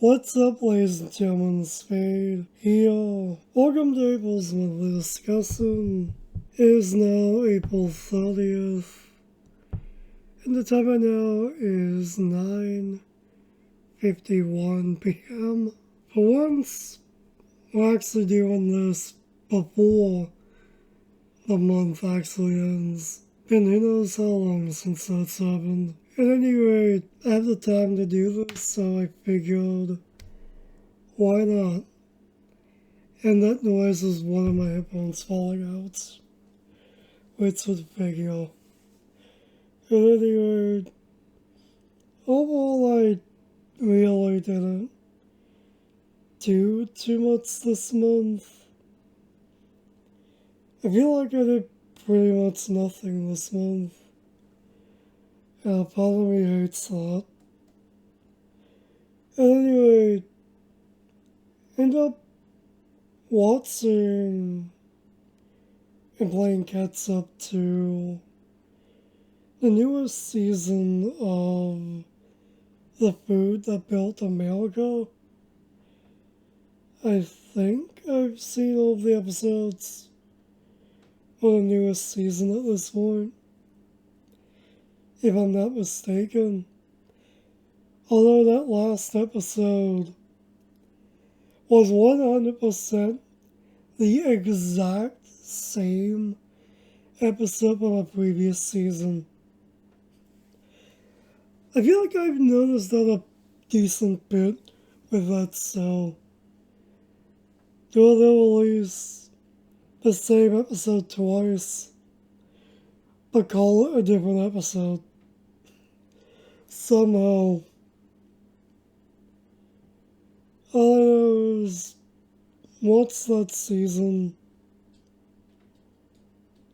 What's up, ladies and gentlemen? Spade here. Welcome to April's monthly discussion. It is now April 30th, and the time right now is 9:51 p.m. For once, we're actually doing this before the month actually ends. And who knows how long since that's happened. At any rate, I have the time to do this, so I figured, why not? And that noise is one of my headphones falling out. Which would figure. At any rate, overall I really didn't do too much this month. I feel like I did pretty much nothing this month. And part of me hates that. At any rate, end up watching and playing catch up to the newest season of The Food That Built America. I think I've seen all of the episodes for the newest season at this point, if I'm not mistaken. Although that last episode was 100% the exact same episode from a previous season. I feel like I've noticed that a decent bit with that show. They'll release the same episode twice, but call it a different episode. Somehow. All I know is, what's that season?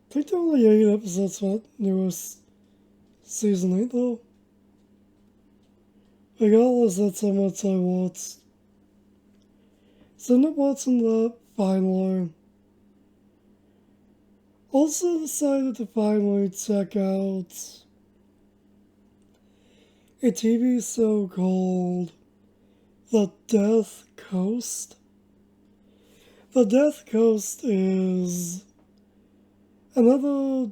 I think there were only 8 episodes for that newest season 8 though. Regardless, that's how much I watched. So I ended up watching that finally. Also decided to finally check out a TV show called The Death Coast. The Death Coast is another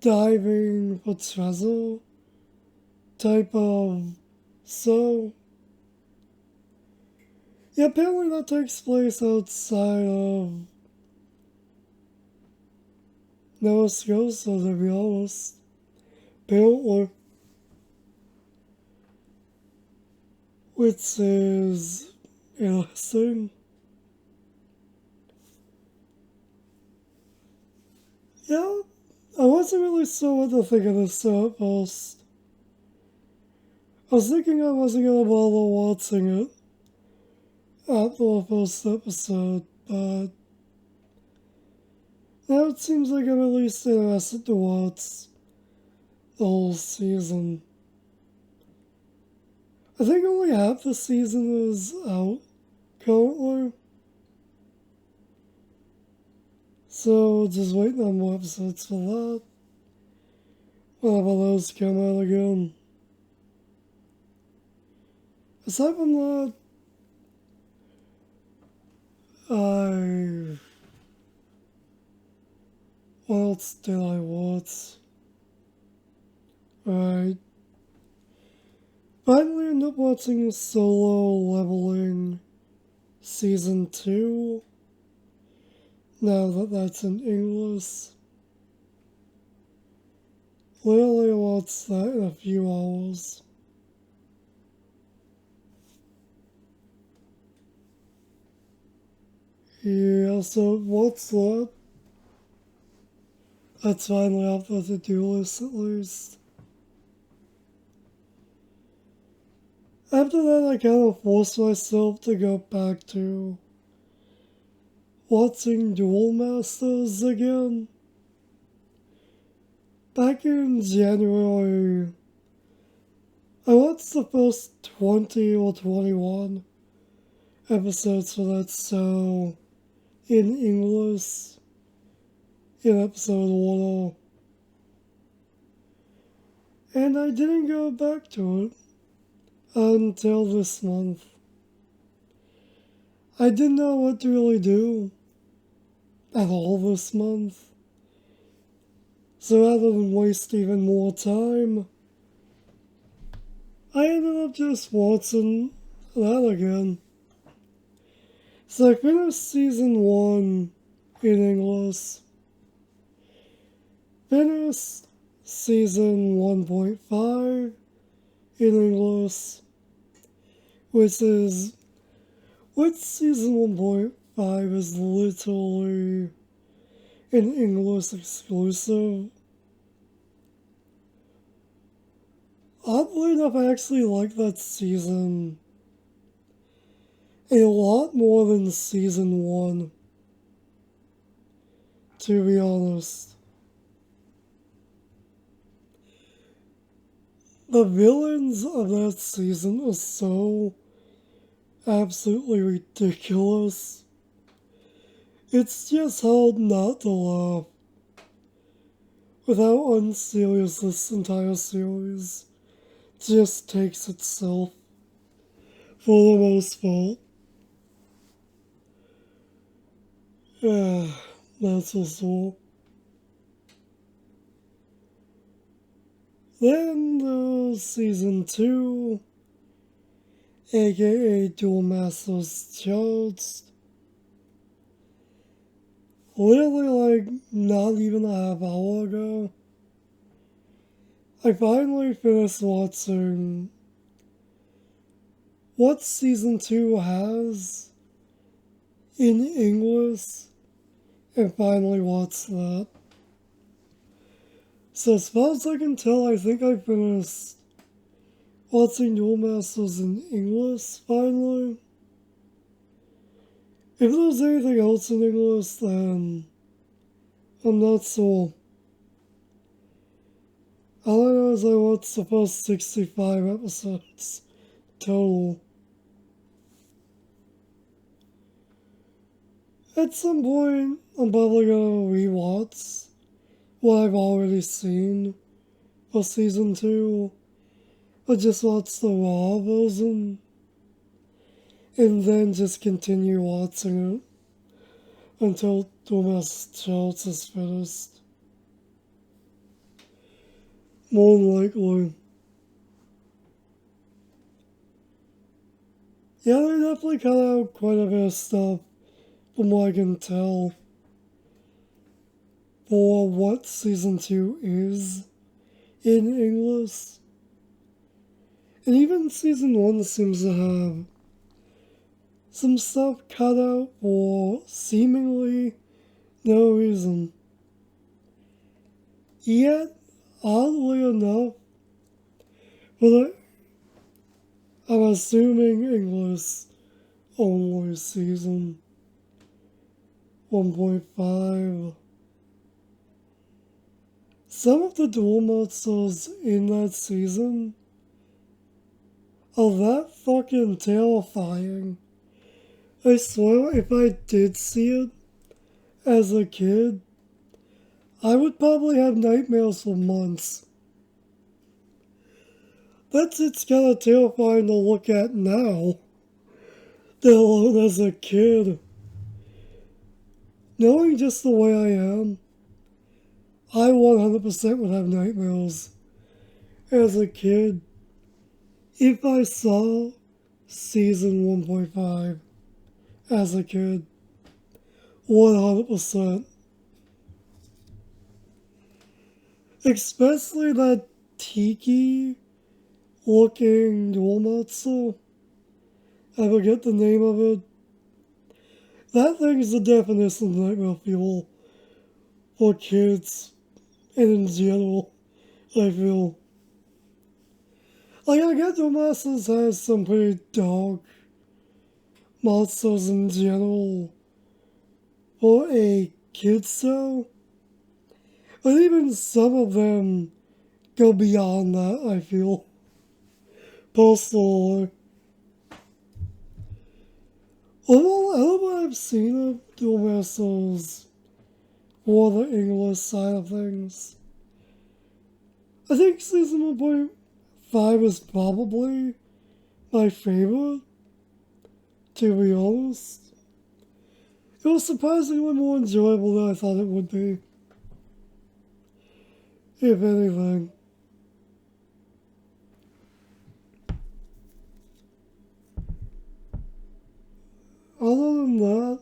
diving for treasure type of show. Yeah, apparently that takes place outside of Nova Scotia, to be honest. Apparently. Which is interesting. Yeah, I wasn't really sure what to think of this show at first. I was thinking I wasn't gonna bother watching it after the first episode, but now it seems like I'm at least interested to watch the whole season. I think only half the season is out currently. So just waiting on more episodes for that. Whenever those come out again. Aside from that, what else did I watch? Right. Finally ended up watching Solo Leveling Season 2. Now that that's in English. Literally watched that in a few hours. Yeah, so what's that? That's finally off the to-do list at least. After that, I kind of forced myself to go back to watching Duel Masters again. Back in January, I watched the first 20 or 21 episodes for that show in English in episode 1. And I didn't go back to it until this month. I didn't know what to really do at all this month. So rather than waste even more time, I ended up just watching that again. So I finished season 1 in English, finished season 1.5 in English, which season 1.5 is literally an English exclusive. Oddly enough, I actually like that season a lot more than season 1, to be honest. The villains of that season are so absolutely ridiculous. It's just hard not to laugh with how unserious this entire series just takes itself for the most part. That's just all. Then there's season 2, aka Duel Masters Charged. Literally, like, not even a half hour ago, I finally finished watching what season 2 has in English and finally watched that. So as far as I can tell, I think I finished watching Duel Masters in English finally. If there's anything else in English, then I'm not sure. All I know is I watched the first 65 episodes total. At some point, I'm probably gonna rewatch what I've already seen for season 2, but just watch the raw version, and then just continue watching it until Thomas Charles is finished. More than likely. Yeah, they definitely cut out quite a bit of stuff, from what I can tell, for what season 2 is in English. And even season 1 seems to have some stuff cut out for seemingly no reason. Yet, oddly enough, for the, I'm assuming English only season 1.5, some of the duel monsters in that season are that fucking terrifying. I swear, if I did see it as a kid, I would probably have nightmares for months. It's kind of terrifying to look at now, let alone as a kid. Knowing just the way I am, I 100% would have nightmares as a kid if I saw season 1.5 as a kid. 100%. Especially that tiki looking duel monster. I forget the name of it. That thing is the definition of nightmare fuel for kids and in general, I feel. Like, I get Duel Masters has some pretty dark monsters in general for a kid's show, but even some of them go beyond that, I feel. Personally. Although, I love what I've seen of Duel Masters for the English side of things, I think season 1.5 is probably my favorite, to be honest. It was surprisingly more enjoyable than I thought it would be, if anything. Other than that,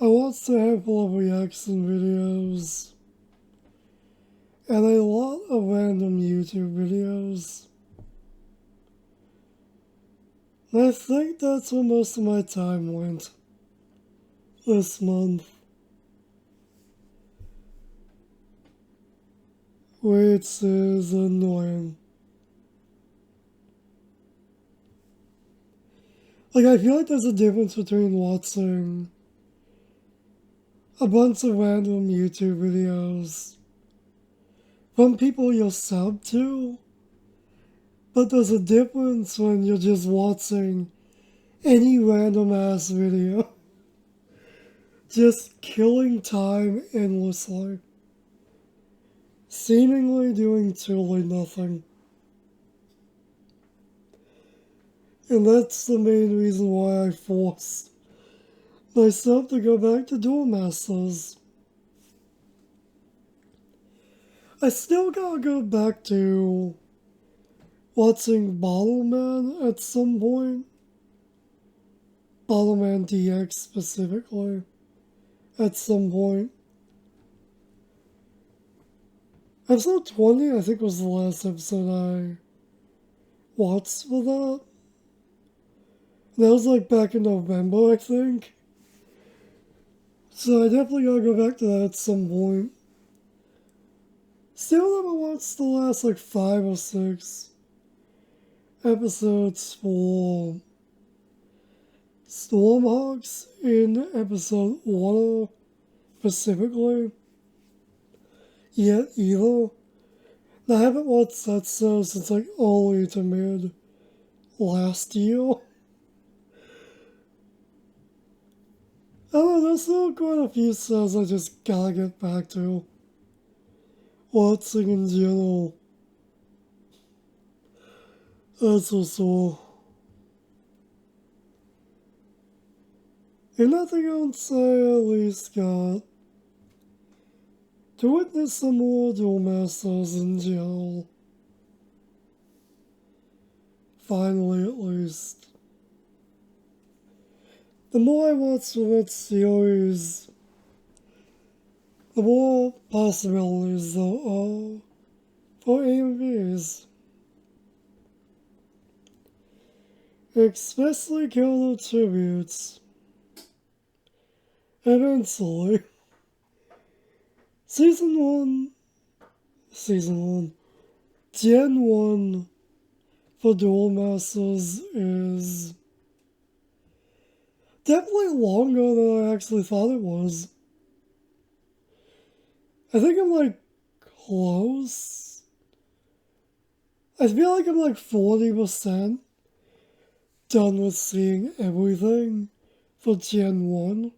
I watched a handful of reaction videos and a lot of random YouTube videos. And I think that's where most of my time went this month. Which is annoying. Like, I feel like there's a difference between watching a bunch of random YouTube videos from people you're sub to, but there's a difference when you're just watching any random ass video, just killing time endlessly, seemingly doing truly nothing. And that's the main reason why I forced myself to go back to Duel Masters. I still gotta go back to watching Bottleman at some point. Bottleman DX specifically, at some point. Episode 20, I think, was the last episode I watched for that. That was like back in November, I think. So I definitely gotta go back to that at some point. Still haven't watched the last like 5 or 6 episodes for Stormhawks in episode 1 specifically yet either. And I haven't watched that show since like early to mid last year. I don't know, there's still quite a few shows I just gotta get back to watching in general. That's for sure. And nothing else I at least got to witness some more Duel Masters in general. Finally, at least. The more I watch of that series, the more possibilities there are for AMVs. Especially counter tributes. Eventually. Season 1, Gen 1 for Duel Masters is definitely longer than I actually thought it was. I think I'm like close. I feel like I'm like 40% done with seeing everything for Gen 1.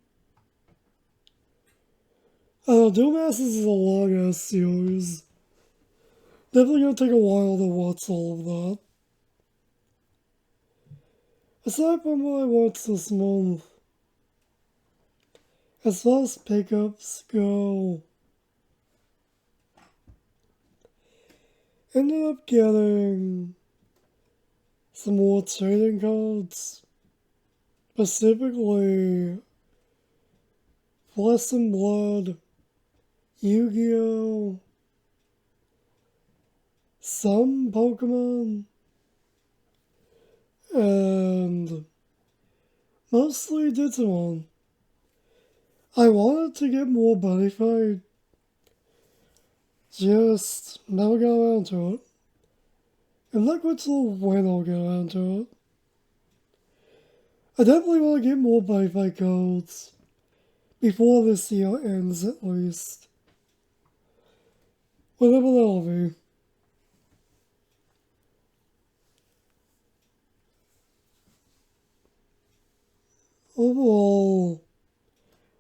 Duel Masters is a long ass series. Definitely gonna take a while to watch all of that. Aside from what I watched this month, as far as pickups go, ended up getting some more trading cards, specifically Flesh and Blood, Yu-Gi-Oh!, some Pokemon, and mostly Digimon. I wanted to get more Buddy Fight, just never got around to it. And look what's the when I'll get around to it. I definitely want to get more Buddy Fight codes before this year ends at least. Whatever that'll be. Overall,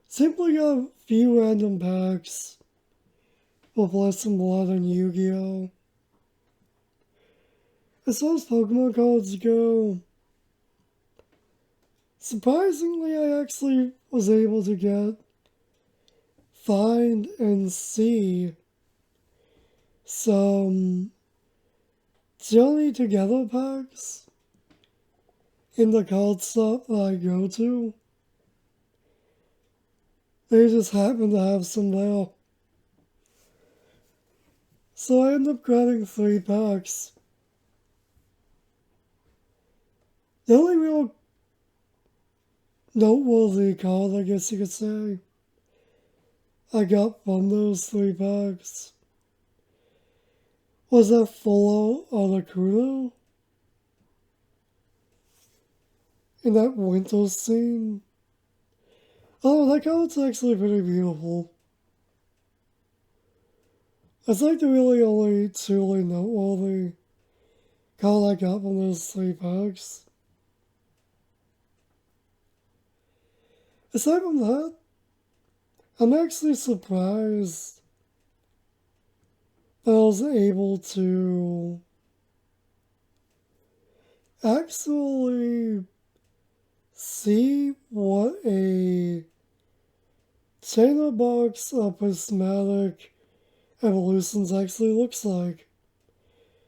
simply got a few random packs with Flesh and Blood and Yu-Gi-Oh! As far as Pokemon cards go, Surprisingly, I actually was able to get, find, and see some Johnny Together packs in the card shop that I go to. They just happen to have some there. So I end up grabbing 3 packs. The only real noteworthy card, I guess you could say, I got from those 3 packs was that full out Articuno in that winter scene. Oh, that card's actually pretty beautiful. That's like the really only truly noteworthy card I got from those 3 packs. Aside from that, I'm actually surprised that I was able to actually see what a China box of prismatic evolutions actually looks like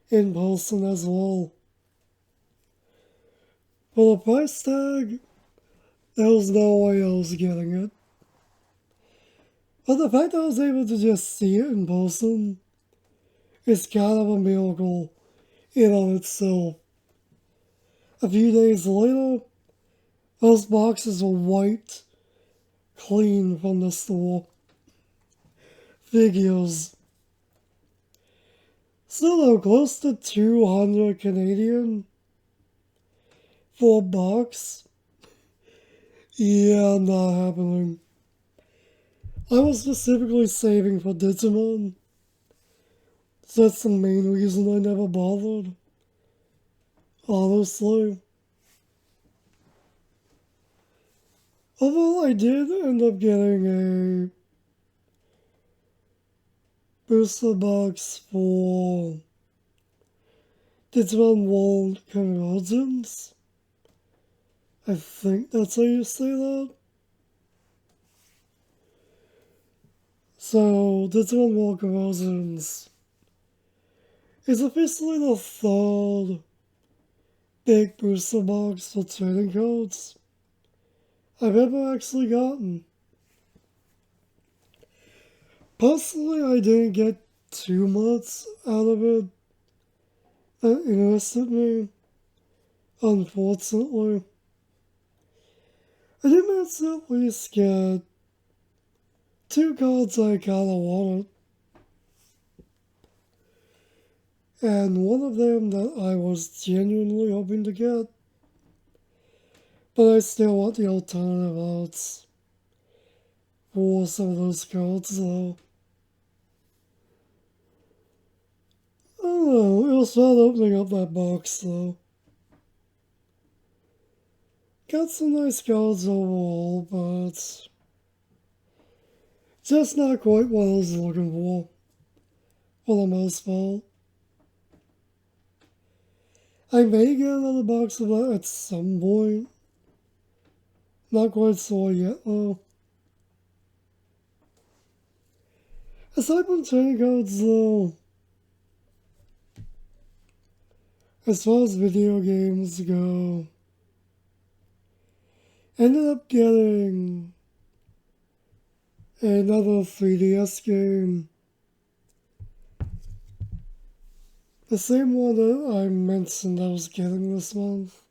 in person as well. For the price tag, there was no way I was getting it. But the fact that I was able to just see it in person is kind of a miracle in of itself. A few days later, those boxes were wiped clean from the store. Figures. Still though, close to 200 Canadian for a box. Yeah, not happening. I was specifically saving for Digimon. So that's the main reason I never bothered. Honestly. Although I did end up getting a booster box for Digimon World Convergence. I think that's how you say that. So, Digimon World Convergence is officially the third big booster box for trading cards I've ever actually gotten. Personally, I didn't get too much out of it that interested me, unfortunately. I did manage to at least get 2 cards I kinda wanted, and one of them that I was genuinely hoping to get, but I still want the alternative arts for some of those cards though. I don't know, it was fun opening up that box though. Got some nice cards overall, but just not quite what I was looking for the most part. I may get another box of that at some point. Not quite sure yet though. Aside from trading cards though, as far as video games go, ended up getting another 3DS game. The same one that I mentioned I was getting this month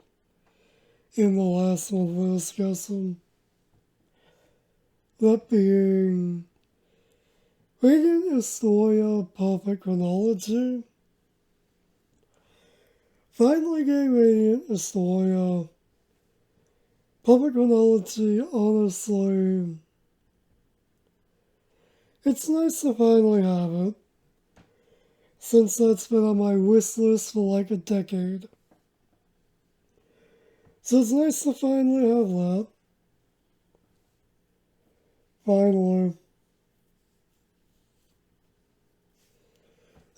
in the last one we're discussing. That being Radiant Historia Perfect Chronology. Finally getting Radiant Historia Perfect Chronology, honestly. It's nice to finally have it, since that's been on my wish list for like a decade. So it's nice to finally have that. Finally.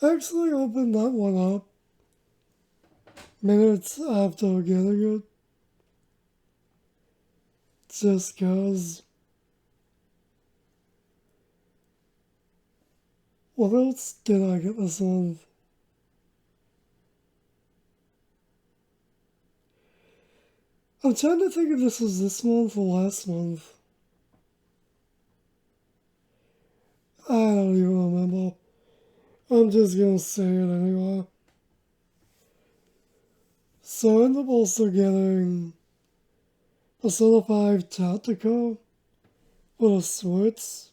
I actually opened that one up minutes after getting it. just 'cause. What else did I get this month? I'm trying to think if this was this month or last month. I don't even remember. I'm just gonna say it anyway. So I end up also getting a Persona 5 Tactical with a Switch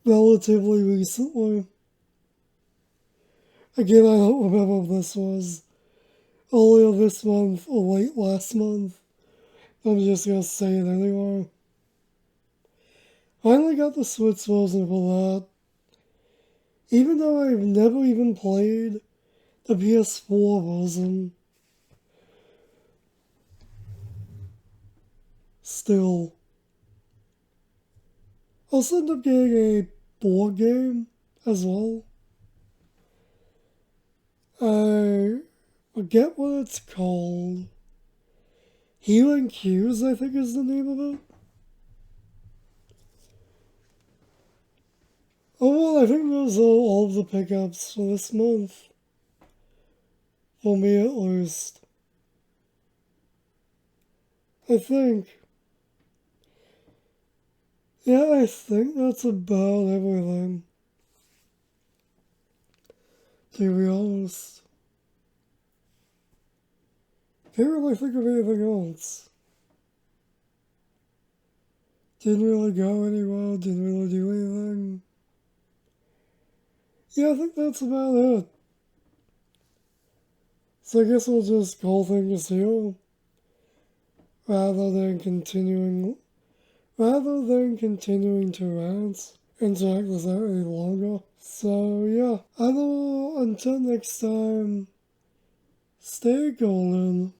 relatively recently. Again, I don't remember if this was earlier this month or late last month. I'm just gonna say it anyway. I only got the Switch version for that, even though I've never even played the PS4 version. Still. I also end up getting a board game as well. I forget what it's called. Healing Cues, I think is the name of it. Oh, well, I think those are all of the pickups for this month. For me, at least. I think. Yeah, I think that's about everything. To be honest. Can't really think of anything else. Didn't really go anywhere, didn't really do anything. Yeah, I think that's about it. So I guess we'll just call things here rather than continuing to rant and drag this out any longer. So yeah, I know until next time, stay golden.